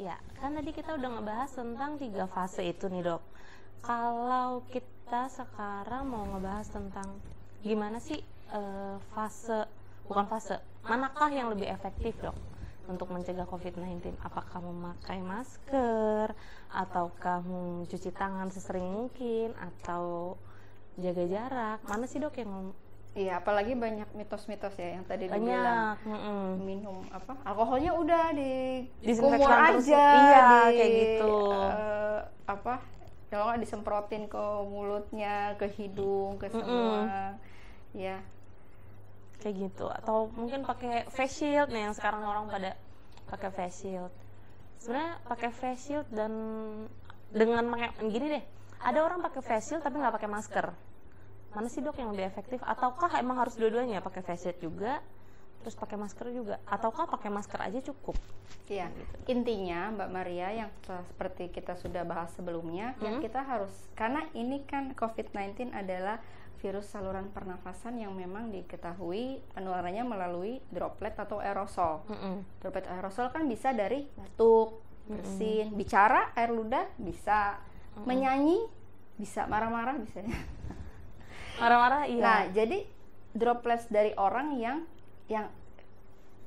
Ya, kan tadi kita udah ngebahas tentang 3 fase itu nih dok. Kalau kita sekarang mau ngebahas tentang gimana sih manakah yang lebih efektif dok untuk mencegah COVID-19? Apakah memakai masker, ataukah mencuci tangan sesering mungkin, atau jaga jarak? Mana sih dok yang Iya, apalagi banyak mitos-mitos ya yang tadi banyak dibilang minum alkoholnya udah di kumur disinfektan terus? aja, Iya, kayak gitu. Kalau nggak disemprotin ke mulutnya, ke hidung, ke semua, ya. Kayak gitu. Atau mungkin pakai face shield nih, yang sekarang orang pada pakai face shield. Sebenarnya pakai face shield dan dengan gini deh, ada orang pakai face shield tapi nggak pakai masker. Mana sih dok yang lebih efektif? Ataukah emang harus dua-duanya, pakai face shield juga terus pakai masker juga, ataukah pakai masker aja cukup? Iya, gitu. Intinya Mbak Maria yang seperti kita sudah bahas sebelumnya, yang kita harus, karena ini kan COVID-19 adalah virus saluran pernafasan yang memang diketahui penularannya melalui droplet atau aerosol. Droplet aerosol kan bisa dari batuk, bersin, bicara, air ludah bisa, menyanyi bisa, marah-marah bisa. Marah-marah iya. Nah, jadi droplets dari orang yang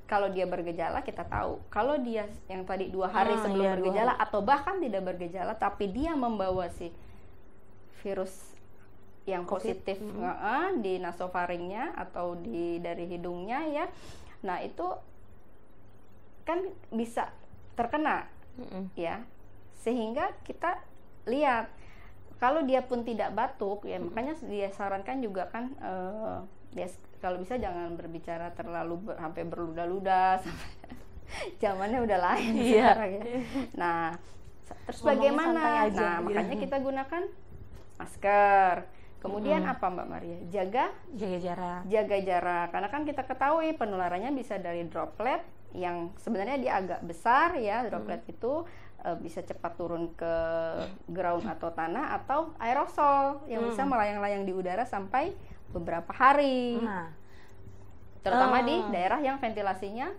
kalau dia bergejala kita tahu. Kalau dia yang tadi 2 hari sebelum bergejala atau bahkan tidak bergejala tapi dia membawa si virus yang positif di nasofaringnya atau dari hidungnya ya. Nah, itu kan bisa terkena ya. Sehingga kita lihat kalau dia pun tidak batuk ya, makanya dia sarankan juga kan ya kalau bisa jangan berbicara terlalu sampai berludah-ludah, sampai zamannya udah lain sekarang ya. Nah, terus bagaimana? Nah, makanya kita gunakan masker. Kemudian apa Mbak Maria? Jaga jarak. Karena kan kita ketahui penularannya bisa dari droplet yang sebenarnya dia agak besar ya, droplet itu bisa cepat turun ke ground atau tanah, atau aerosol yang bisa melayang-layang di udara sampai beberapa hari. Terutama di daerah yang ventilasinya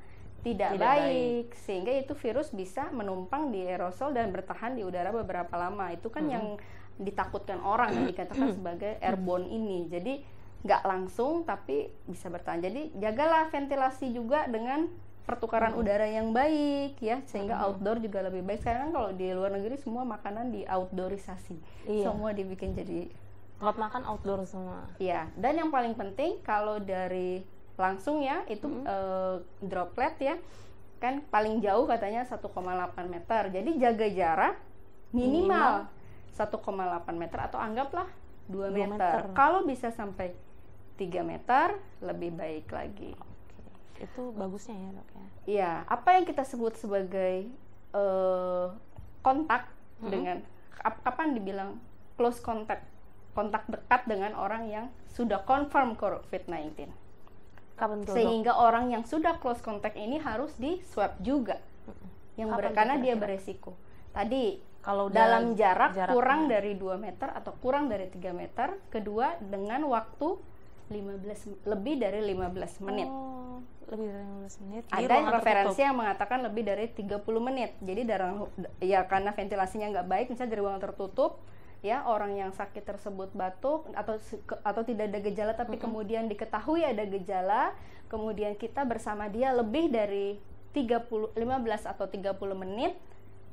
tidak baik, sehingga itu virus bisa menumpang di aerosol dan bertahan di udara beberapa lama. Itu kan yang ditakutkan orang, yang dikatakan sebagai airborne ini. Jadi nggak langsung tapi bisa bertahan. Jadi jagalah ventilasi juga dengan pertukaran udara yang baik ya, sehingga outdoor juga lebih baik. Sekarang kan kalau di luar negeri semua makanan di outdoorisasi, semua dibikin jadi tempat makan outdoor semua. Iya, dan yang paling penting kalau dari langsung ya itu droplet ya, kan paling jauh katanya 1,8 meter. Jadi jaga jarak minimal 1,8 meter atau anggaplah 2 meter. Kalau bisa sampai 3 meter lebih baik lagi. Itu bagusnya ya dok ya. Iya, apa yang kita sebut sebagai kontak dengan kapan dibilang close contact, kontak dekat dengan orang yang sudah confirm COVID-19. Kapan tuh, sehingga orang yang sudah close contact ini harus di swab juga, yang karena dia beresiko. Tadi kalau dalam jarak kurang dari 2 meter atau kurang dari 3 meter, kedua dengan waktu lebih dari 15 menit. Lebih dari 15 menit. Ada referensi yang mengatakan lebih dari 30 menit. Jadi ya karena ventilasinya nggak baik, misalnya dari ruangan tertutup, ya orang yang sakit tersebut batuk atau tidak ada gejala tapi kemudian diketahui ada gejala, kemudian kita bersama dia lebih dari 15 atau 30 menit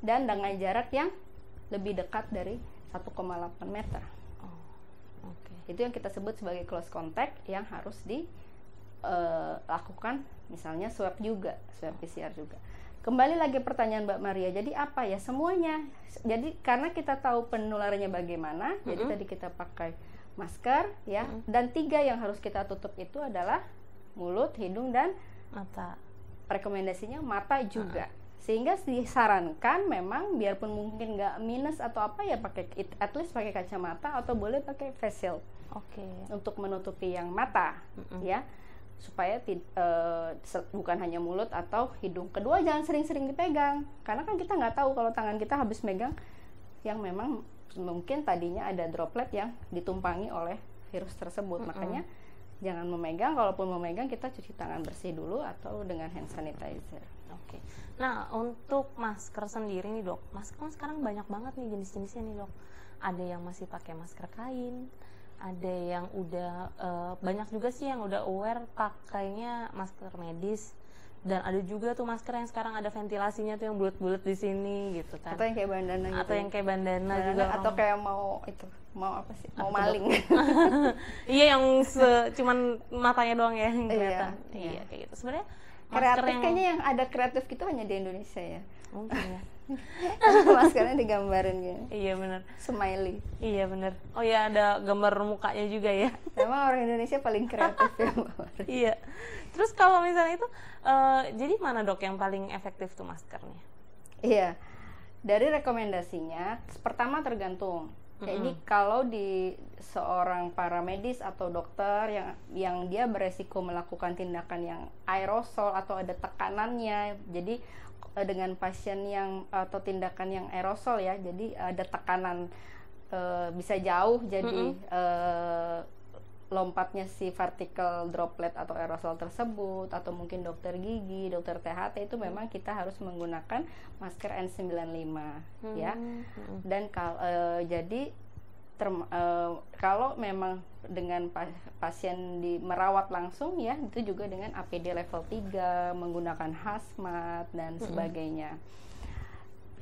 dan dengan jarak yang lebih dekat dari 1,8 meter. Itu yang kita sebut sebagai close contact yang harus dilakukan, misalnya swab PCR juga. Kembali lagi pertanyaan Mbak Maria, jadi apa ya semuanya? Jadi karena kita tahu penularannya bagaimana, jadi tadi kita pakai masker ya, dan 3 yang harus kita tutup itu adalah mulut, hidung, dan mata. Rekomendasinya mata juga. Sehingga disarankan memang biarpun mungkin nggak minus atau apa ya pakai at least pakai kacamata atau boleh pakai face shield. Untuk menutupi yang mata ya, supaya bukan hanya mulut atau hidung. Kedua, jangan sering-sering dipegang, karena kan kita nggak tahu kalau tangan kita habis megang yang memang mungkin tadinya ada droplet yang ditumpangi oleh virus tersebut. Makanya jangan memegang, kalaupun memegang kita cuci tangan bersih dulu atau dengan hand sanitizer. Oke. Nah, untuk masker sendiri nih dok, masker kan sekarang banyak banget nih jenis-jenisnya nih dok. Ada yang masih pakai masker kain, ada yang udah banyak juga sih yang udah aware pakainya masker medis, dan ada juga tuh masker yang sekarang ada ventilasinya tuh yang bulat-bulat di sini gitu kan. Atau yang kayak bandana gitu. Atau yang kayak bandana juga. Atau kayak mau apa sih? Mau maling. Iya, yang cuman matanya doang ya yang kelihatan. Iya, kayak gitu. Sebenarnya kreatif kayaknya yang ada kreatif gitu hanya di Indonesia ya. Mungkin ya. Maskernya digambarin gitu. Iya benar. Smiley. Iya benar. Oh ya, ada gambar mukanya juga ya. Emang orang Indonesia paling kreatif ya. Iya. Terus kalau misalnya itu, jadi mana dok yang paling efektif tuh maskernya? Iya. Dari rekomendasinya, pertama tergantung. Ini kalau di seorang paramedis atau dokter yang dia beresiko melakukan tindakan yang aerosol atau ada tekanannya, jadi dengan pasien yang atau tindakan yang aerosol ya, jadi ada tekanan bisa jauh, jadi lompatnya si partikel droplet atau aerosol tersebut, atau mungkin dokter gigi, dokter THT itu memang kita harus menggunakan masker N95 ya. Dan jadi kalau memang dengan pasien merawat langsung ya, itu juga dengan APD level 3, menggunakan hazmat dan sebagainya.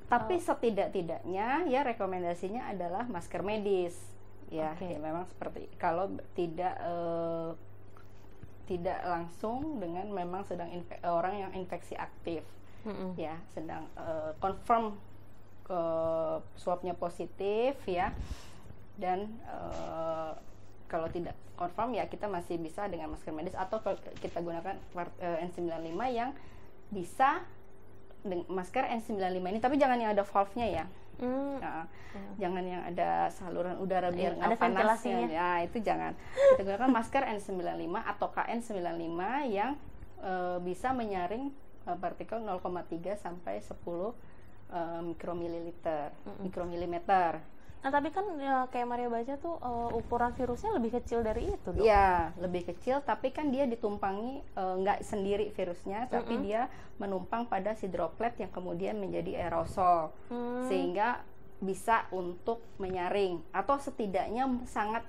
Tapi setidak-tidaknya ya rekomendasinya adalah masker medis. Ya, ya memang seperti kalau tidak langsung dengan memang sedang orang yang infeksi aktif, ya sedang confirm swabnya positif ya, dan kalau tidak confirm ya kita masih bisa dengan masker medis, atau kita gunakan N95 yang bisa masker N95 ini, tapi jangan yang ada valve-nya ya. Jangan yang ada saluran udara biar nggak panasnya ya, itu jangan. Kita gunakan masker N95 atau KN95 yang bisa menyaring partikel 0,3 sampai 10 mikromilimeter. Nah tapi kan ya, kayak Maria baca tuh ukuran virusnya lebih kecil dari itu dok? Iya, lebih kecil, tapi kan dia ditumpangi nggak sendiri virusnya, tapi dia menumpang pada si droplet yang kemudian menjadi aerosol, sehingga bisa untuk menyaring atau setidaknya sangat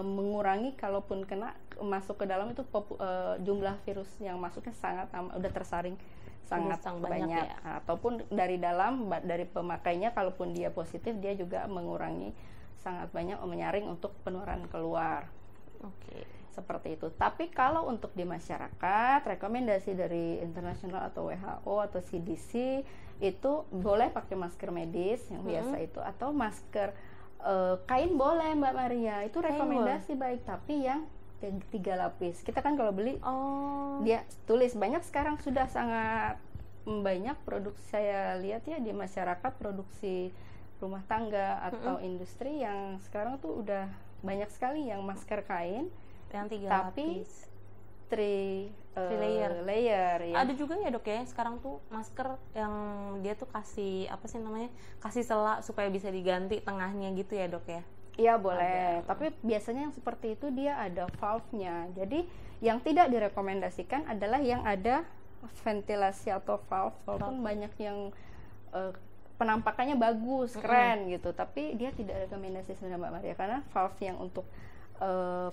mengurangi, kalaupun kena masuk ke dalam itu jumlah virus yang masuknya sangat udah tersaring sangat banyak ya. Ataupun dari dalam, dari pemakainya kalaupun dia positif, dia juga mengurangi sangat banyak menyaring untuk penularan keluar. Seperti itu. Tapi kalau untuk di masyarakat, rekomendasi dari internasional atau WHO atau CDC itu boleh pakai masker medis yang biasa itu, atau masker kain boleh Mbak Maria, itu rekomendasi baik, tapi yang 3 lapis. Kita kan kalau beli dia tulis banyak, sekarang sudah sangat banyak produksi, saya lihat ya di masyarakat, produksi rumah tangga atau industri yang sekarang tuh udah banyak sekali yang masker kain yang 3 tapi lapis. 3 layer ya. Ada juga ya dok ya sekarang tuh masker yang dia tuh kasih apa sih namanya, kasih sela supaya bisa diganti tengahnya gitu ya dok ya? Iya boleh, tapi biasanya yang seperti itu dia ada valve-nya. Jadi yang tidak direkomendasikan adalah yang ada ventilasi atau valve, walaupun banyak yang penampakannya bagus, keren gitu, tapi dia tidak rekomendasi sebenarnya Mbak Maria, karena valve yang untuk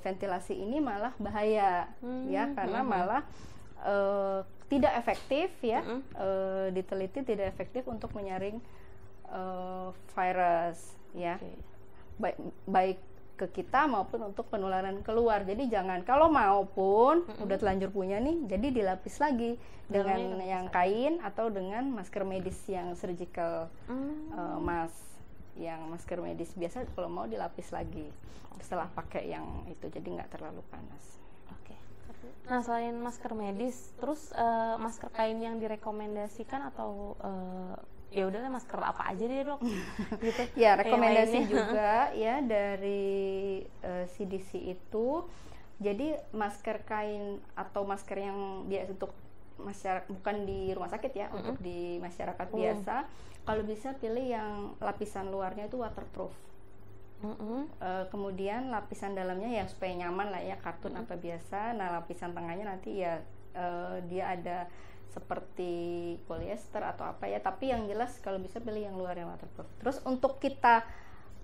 ventilasi ini malah bahaya ya, karena malah tidak efektif ya, diteliti tidak efektif untuk menyaring virus ya. Baik ke kita maupun untuk penularan keluar. Jadi jangan, kalau maupun udah telanjur punya nih, jadi dilapis lagi dengan yang kain atau dengan masker medis yang surgical mask, yang masker medis biasa kalau mau dilapis lagi setelah pakai yang itu, jadi nggak terlalu panas. Nah selain masker medis, terus masker kain yang direkomendasikan atau ya udahlah masker apa aja deh dok gitu. Ya rekomendasi juga ya dari CDC itu, jadi masker kain atau masker yang dia untuk masyarakat, bukan di rumah sakit ya, untuk di masyarakat biasa, kalau bisa pilih yang lapisan luarnya itu waterproof. Kemudian lapisan dalamnya ya supaya nyaman lah ya, kartun apa biasa. Nah lapisan tengahnya nanti ya dia ada seperti polyester atau apa ya, tapi yang jelas kalau bisa pilih yang luar yang waterproof. Terus untuk kita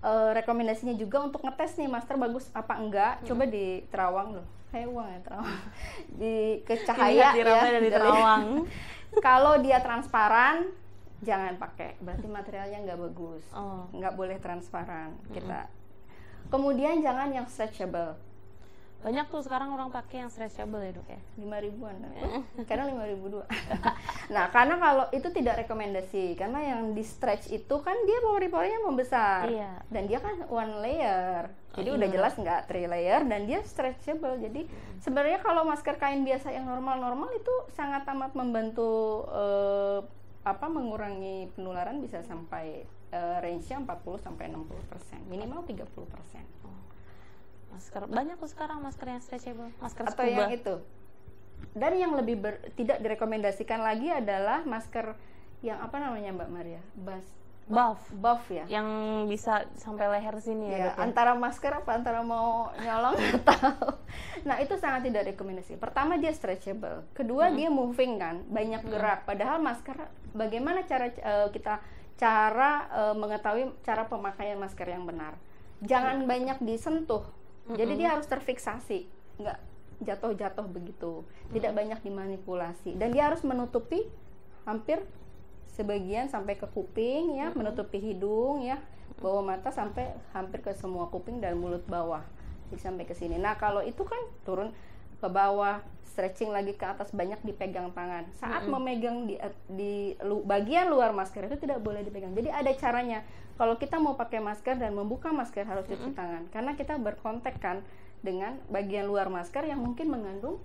rekomendasinya juga untuk ngetes nih masker bagus apa enggak, coba di Terawang loh, kayak uang ya Terawang, ke cahaya ya dari Terawang. Kalau dia transparan jangan pakai, berarti materialnya nggak bagus. Nggak boleh transparan kita. Kemudian jangan yang stretchable. Banyak tuh sekarang orang pakai yang stretchable ya dok ya, 5 ribuan karena 5.002. Nah karena kalau itu tidak rekomendasi, karena yang di stretch itu kan dia pori-porinya membesar, dan dia kan one layer, jadi udah jelas nggak 3 layer, dan dia stretchable. Jadi sebenarnya kalau masker kain biasa yang normal-normal itu sangat amat membantu mengurangi penularan, bisa sampai range-nya 40-60%, minimal 30%. Masker banyak tuh sekarang masker yang stretchable, masker atau scuba. Yang itu. Dan yang lebih tidak direkomendasikan lagi adalah masker yang apa namanya Mbak Maria? Buff ya. Yang bisa sampai leher sini ya. Antara masker apa antara mau nyolong atau. Nah, itu sangat tidak rekomendasi. Pertama dia stretchable. Kedua dia moving kan, banyak gerak. Padahal masker bagaimana cara kita mengetahui cara pemakaian masker yang benar. Jangan banyak disentuh. Jadi dia harus terfiksasi, nggak jatuh-jatuh begitu, tidak banyak dimanipulasi, dan dia harus menutupi hampir sebagian sampai ke kuping ya, menutupi hidung ya, bawah mata sampai hampir ke semua kuping dan mulut bawah, jadi sampai ke sini. Nah kalau itu kan turun ke bawah, stretching lagi ke atas, banyak dipegang tangan. Saat memegang di bagian luar masker itu tidak boleh dipegang. Jadi ada caranya. Kalau kita mau pakai masker dan membuka masker harus cuci tangan, karena kita berkontak kan dengan bagian luar masker yang mungkin mengandung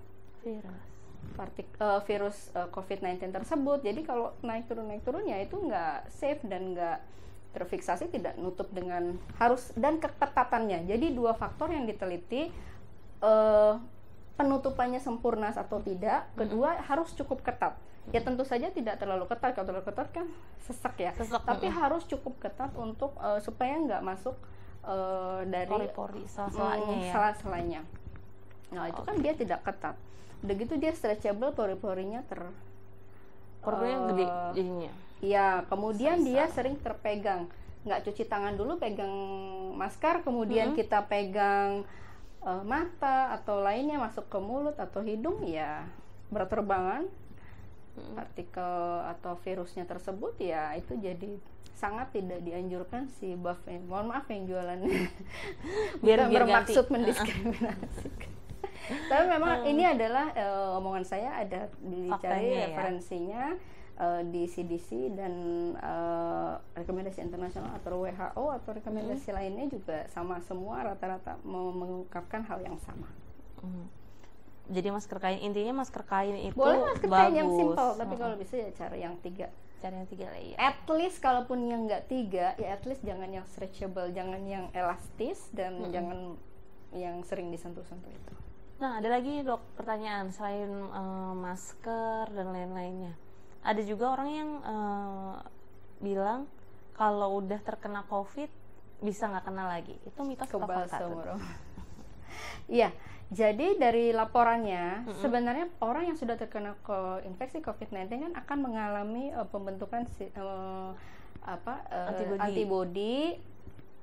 virus COVID-19 tersebut. Jadi kalau naik turun ya itu nggak safe dan nggak terfiksasi, tidak nutup dengan harus, dan keketatannya. Jadi 2 faktor yang diteliti, penutupannya sempurna atau tidak. Kedua harus cukup ketat. Ya tentu saja tidak terlalu ketat, kalau terlalu ketat kan sesek ya. Tapi harus cukup ketat untuk supaya nggak masuk dari pori-pori, sela-selanya. Nah itu kan dia tidak ketat. Udah gitu dia stretchable, pori-porinya pori-porinya gede jadinya. Iya, kemudian dia sering terpegang. Nggak cuci tangan dulu, pegang masker, kemudian kita pegang mata atau lainnya masuk ke mulut atau hidung, ya berterbangan partikel atau virusnya tersebut, ya itu jadi sangat tidak dianjurkan si buff. Mohon maaf yang jualannya biar bermaksud mendiskriminasi. Tapi memang ini adalah omongan saya, ada dicari referensinya di CDC dan rekomendasi internasional atau WHO atau rekomendasi lainnya juga sama semua, rata-rata mengungkapkan hal yang sama. Jadi masker kain, intinya masker kain itu boleh masker kain yang simple, tapi kalau bisa ya cari yang 3 layer. At least kalaupun yang nggak 3 ya at least jangan yang stretchable, jangan yang elastis, dan jangan yang sering disentuh-sentuh itu. Nah ada lagi dok pertanyaan, selain masker dan lain-lainnya, ada juga orang yang bilang kalau udah terkena COVID bisa nggak kena lagi, itu mitos atau fakta? Iya. Jadi dari laporannya, sebenarnya orang yang sudah terkena infeksi COVID-19 kan akan mengalami pembentukan antibodi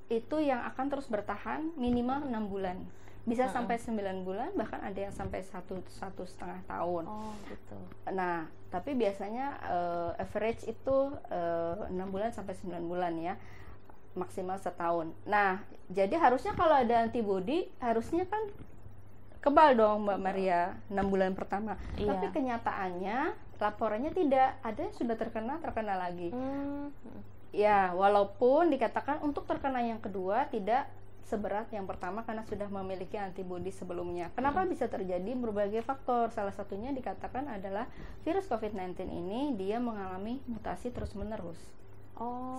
itu yang akan terus bertahan minimal 6 bulan. Bisa sampai 9 bulan, bahkan ada yang sampai 1,5 tahun. Oh, gitu. Nah, tapi biasanya average itu 6 bulan sampai 9 bulan ya. Maksimal setahun. Nah, jadi harusnya kalau ada antibodi, harusnya kan kebal dong Mbak Maria 6 bulan pertama. Tapi kenyataannya laporannya tidak, ada yang sudah terkena lagi. Ya walaupun dikatakan untuk terkena yang kedua tidak seberat yang pertama karena sudah memiliki antibodi sebelumnya. Kenapa bisa terjadi? Berbagai faktor, salah satunya dikatakan adalah virus COVID-19 ini dia mengalami mutasi terus menerus,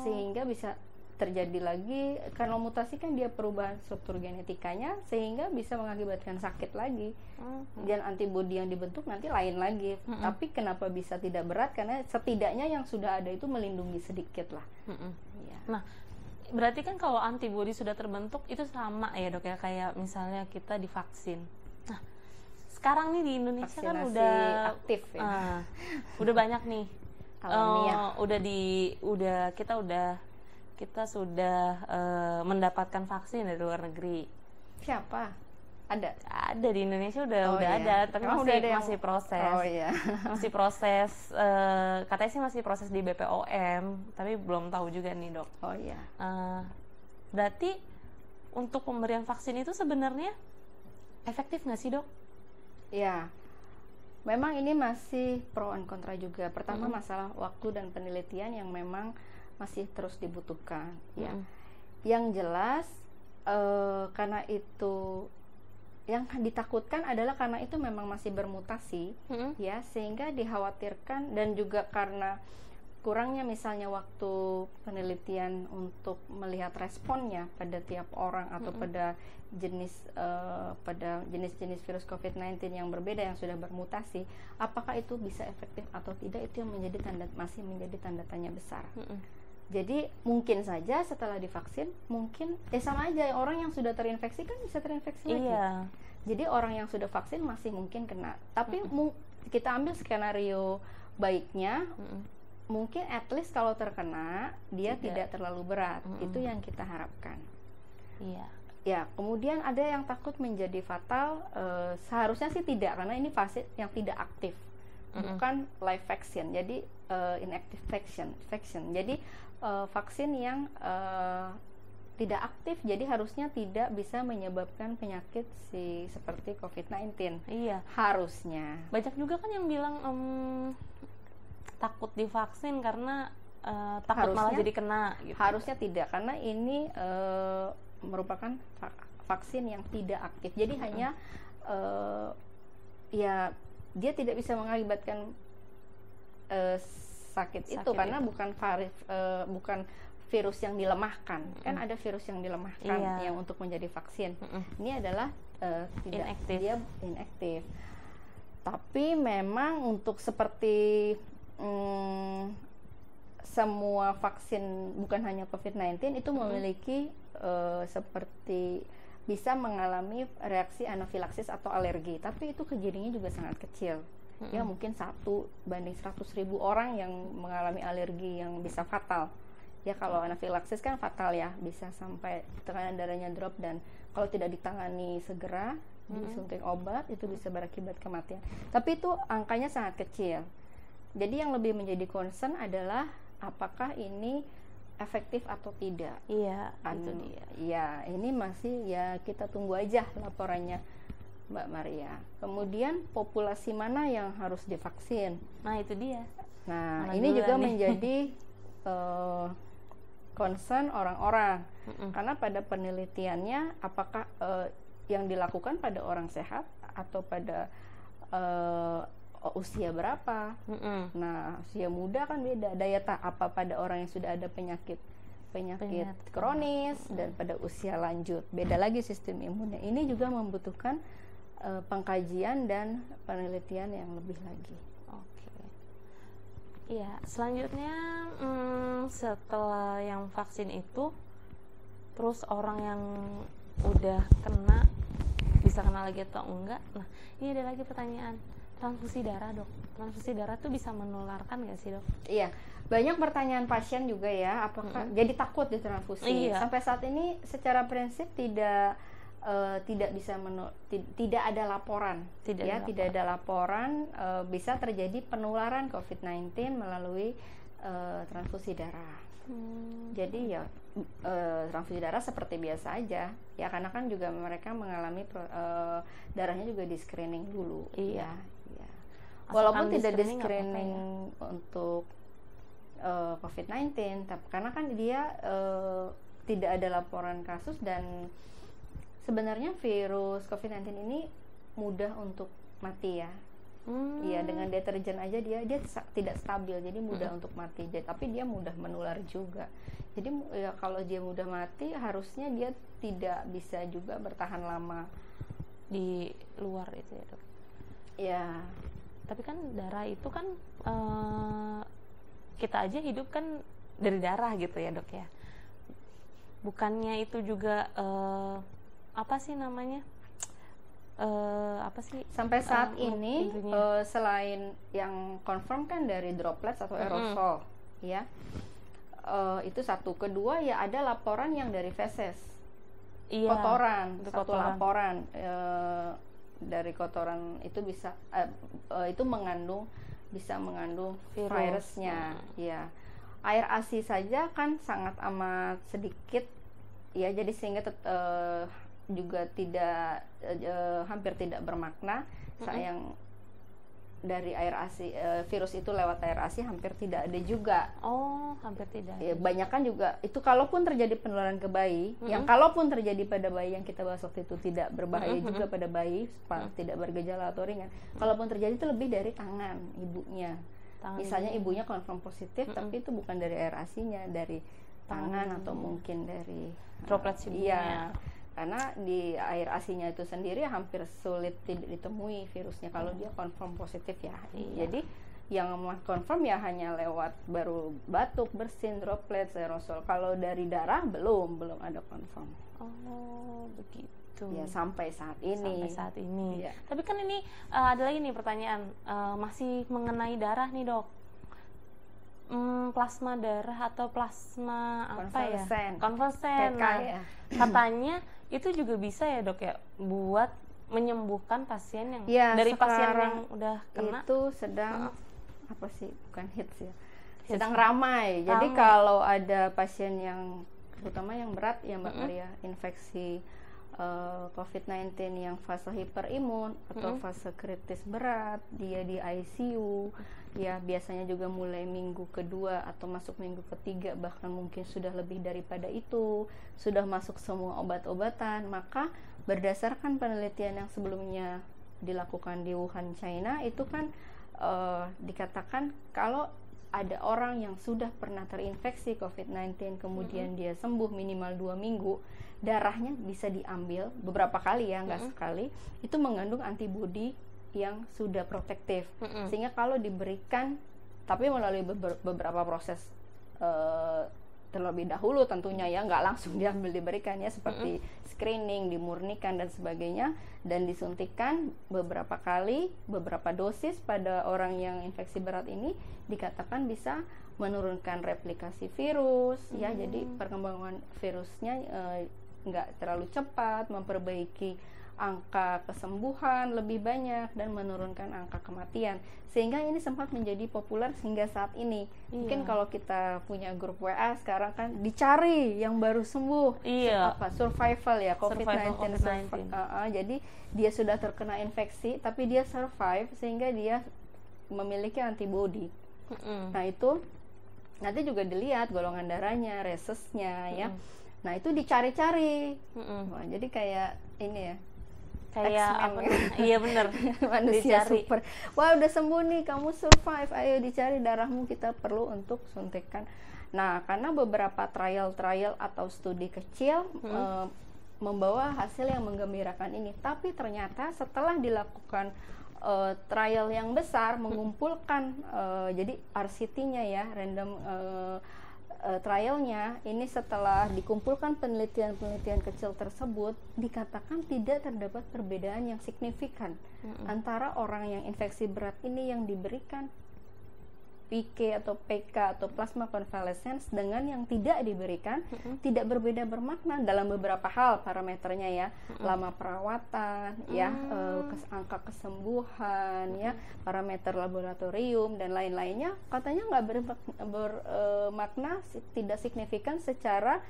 sehingga bisa terjadi lagi. Karena mutasi kan dia perubahan struktur genetikanya, sehingga bisa mengakibatkan sakit lagi. Dan antibodi yang dibentuk nanti lain lagi. Tapi kenapa bisa tidak berat? Karena setidaknya yang sudah ada itu melindungi sedikit lah. Ya. Nah, berarti kan kalau antibodi sudah terbentuk itu sama ya dok ya, kayak misalnya kita divaksin. Nah, sekarang nih di Indonesia kan Vaksinasi udah aktif ya. Udah banyak nih. Alamiah. Kita sudah mendapatkan vaksin dari luar negeri. Siapa? Ada di Indonesia udah iya. ada, tapi Emang udah ada yang- masih proses. Oh iya. Masih proses, katanya sih masih proses di BPOM, tapi belum tahu juga nih dok. Oh iya. Berarti untuk pemberian vaksin itu sebenarnya efektif nggak sih dok? Ya, memang ini masih pro and kontra juga. Pertama masalah waktu dan penelitian yang memang masih terus dibutuhkan. Ya, yang jelas karena itu yang ditakutkan adalah karena itu memang masih bermutasi, ya, sehingga dikhawatirkan dan juga karena kurangnya misalnya waktu penelitian untuk melihat responnya pada tiap orang atau pada jenis-jenis virus COVID-19 yang berbeda yang sudah bermutasi, apakah itu bisa efektif atau tidak, itu yang masih menjadi tanda tanya besar. Jadi mungkin saja setelah divaksin mungkin sama aja orang yang sudah terinfeksi kan bisa terinfeksi lagi. Jadi orang yang sudah vaksin masih mungkin kena. Tapi kita ambil skenario baiknya, mungkin at least kalau terkena dia tidak terlalu berat. Itu yang kita harapkan. Ya, kemudian ada yang takut menjadi fatal. Seharusnya sih tidak, karena ini vaksin yang tidak aktif, bukan live vaccine. Jadi inactive vaccine. Jadi vaksin yang tidak aktif, jadi harusnya tidak bisa menyebabkan penyakit seperti COVID-19. Iya. Harusnya. Banyak juga kan yang bilang takut divaksin karena takut malah jadi kena. Gitu. Harusnya tidak, karena ini merupakan vaksin yang tidak aktif. Jadi hanya ya dia tidak bisa mengakibatkan sakit itu karena bukan virus yang dilemahkan. Kan ada virus yang dilemahkan yang untuk menjadi vaksin. Ini adalah tidak inaktif. Dia inaktif. Tapi memang untuk seperti semua vaksin, bukan hanya COVID-19, itu memiliki seperti bisa mengalami reaksi anafilaksis atau alergi. Tapi itu kejadiannya juga sangat kecil. Ya mungkin 1 banding 100.000 orang yang mengalami alergi yang bisa fatal. Ya kalau anafilaksis kan fatal ya, bisa sampai tekanan darahnya drop, dan kalau tidak ditangani segera disuntik obat itu bisa berakibat kematian. Tapi itu angkanya sangat kecil. Jadi yang lebih menjadi concern adalah apakah ini efektif atau tidak. Iya, itu dia. Ya, ini masih ya kita tunggu aja laporannya Mbak Maria. Kemudian populasi mana yang harus divaksin? Nah itu dia. Nah ini juga menjadi concern orang-orang, karena pada penelitiannya apakah yang dilakukan pada orang sehat atau pada usia berapa? Nah usia muda kan beda, daya apa pada orang yang sudah ada penyakit kronis, dan pada usia lanjut beda lagi sistem imunnya. Ini juga membutuhkan pengkajian dan penelitian yang lebih lagi. Oke. Iya, selanjutnya setelah yang vaksin itu, terus orang yang udah kena bisa kena lagi atau enggak? Nah, ini ada lagi pertanyaan, transfusi darah dok. Transfusi darah tuh bisa menularkan nggak sih dok? Iya, banyak pertanyaan pasien juga ya, apakah jadi takut ditransfusi. Sampai saat ini secara prinsip tidak bisa tidak ada laporan, tidak ada laporan bisa terjadi penularan COVID-19 melalui transfusi darah. Jadi ya transfusi darah seperti biasa aja ya, karena kan juga mereka mengalami darahnya juga di screening dulu. Iya. Walaupun tidak di screening untuk COVID-19, tapi karena kan dia tidak ada laporan kasus, dan sebenarnya virus COVID-19 ini mudah untuk mati ya. Iya, dengan deterjen aja dia tidak stabil, jadi mudah untuk mati. Tapi dia mudah menular juga. Jadi ya kalau dia mudah mati, harusnya dia tidak bisa juga bertahan lama di luar itu ya dok. Ya. Tapi kan darah itu kan kita aja hidup kan dari darah gitu ya dok ya. Bukannya itu juga apa sih namanya, apa sih Sampai saat ini intinya? selain yang confirm kan dari droplets atau aerosol, ya, itu satu. Kedua ya ada laporan yang dari feses, Iya, kotoran, itu satu kotoran. laporan dari kotoran itu bisa itu bisa mengandung Virus. virusnya, ya. Air ASI saja kan sangat amat sedikit, ya, jadi sehingga juga tidak hampir tidak bermakna. Sayang dari air ASI, virus itu lewat air ASI hampir tidak ada juga. Oh, hampir tidak. Ya, banyak kan juga itu kalaupun terjadi penularan ke bayi, yang kalaupun terjadi pada bayi yang kita bahas waktu itu tidak berbahaya juga pada bayi, tidak bergejala atau ringan. Kalaupun terjadi itu lebih dari tangan ibunya. Misalnya ibunya confirm positif, tapi itu bukan dari air ASI-nya, dari tangan atau mungkin dari droplet ibunya. iya, karena di air ASI-nya itu sendiri hampir sulit tidak ditemui virusnya kalau dia confirm positif, ya. Jadi yang confirm ya hanya lewat baru batuk, bersin, droplet, aerosol. Kalau dari darah belum ada confirm. Oh, begitu. Ya, sampai saat ini. Sampai saat ini. Iya. Tapi kan ini ada lagi nih pertanyaan masih mengenai darah nih, Dok. Plasma darah atau plasma apa ya? Konvalesen. PK, Nah, ya. katanya itu juga bisa ya, Dok, ya, buat menyembuhkan pasien yang Ya, dari pasien sekarang yang udah kena. itu sedang apa sih, bukan hits ya, sedang ramai. Jadi kalau ada pasien yang terutama yang berat ya Mbak Maria, infeksi COVID-19 yang fase hiperimun atau fase kritis berat, dia di ICU, ya biasanya juga mulai minggu kedua atau masuk minggu ketiga, bahkan mungkin sudah lebih daripada itu, sudah masuk semua obat-obatan. Maka berdasarkan penelitian yang sebelumnya dilakukan di Wuhan, China, itu kan dikatakan kalau ada orang yang sudah pernah terinfeksi COVID-19 kemudian dia sembuh minimal 2 minggu, darahnya bisa diambil beberapa kali, ya, nggak sekali, itu mengandung antibodi yang sudah protektif, sehingga kalau diberikan, tapi melalui beberapa proses terlebih dahulu tentunya, ya, nggak langsung diambil diberikan, ya, seperti screening, dimurnikan dan sebagainya, dan disuntikan beberapa kali, beberapa dosis pada orang yang infeksi berat ini, dikatakan bisa menurunkan replikasi virus, ya, jadi perkembangan virusnya nggak terlalu cepat, memperbaiki angka kesembuhan lebih banyak, dan menurunkan angka kematian, sehingga ini sempat menjadi populer hingga saat ini. Mungkin kalau kita punya grup WA sekarang kan dicari yang baru sembuh, survival ya, COVID-19. Jadi dia sudah terkena infeksi tapi dia survive sehingga dia memiliki antibodi. Nah, itu nanti juga dilihat golongan darahnya, resesnya, ya. Nah, itu dicari-cari. Wah, jadi kayak ini ya, kayak apa? Iya, bener. Manusia super. Wah, udah sembuh nih, kamu survive, ayo dicari darahmu, kita perlu untuk suntikan. Nah, karena beberapa trial atau studi kecil membawa hasil yang menggembirakan ini, tapi ternyata setelah dilakukan trial yang besar, mengumpulkan jadi RCT-nya, ya, random trialnya ini, setelah dikumpulkan penelitian kecil tersebut, dikatakan tidak terdapat perbedaan yang signifikan antara orang yang infeksi berat ini yang diberikan PK atau PK atau plasma convalescence dengan yang tidak diberikan. Tidak berbeda bermakna dalam beberapa hal parameternya, ya, lama perawatan, ya, angka kesembuhan, ya, parameter laboratorium dan lain-lainnya, katanya nggak bermakna tidak signifikan secara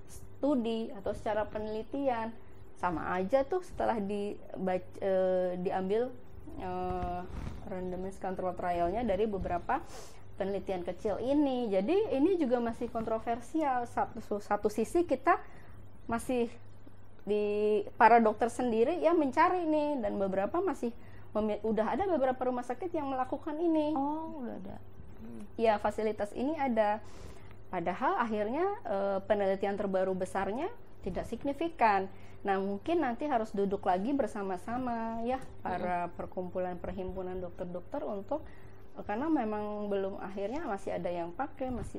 studi atau secara penelitian. Sama aja tuh setelah diambil randomized control trialnya dari beberapa penelitian kecil ini. Jadi ini juga masih kontroversial. Satu sisi kita masih para dokter sendiri ya mencari nih, dan beberapa masih udah ada beberapa rumah sakit yang melakukan ini. Oh, udah ada. Ya, fasilitas ini ada. Padahal akhirnya penelitian terbaru besarnya tidak signifikan. Nah, mungkin nanti harus duduk lagi bersama-sama, ya, para perhimpunan dokter-dokter untuk, karena memang belum, akhirnya masih ada yang pakai, masih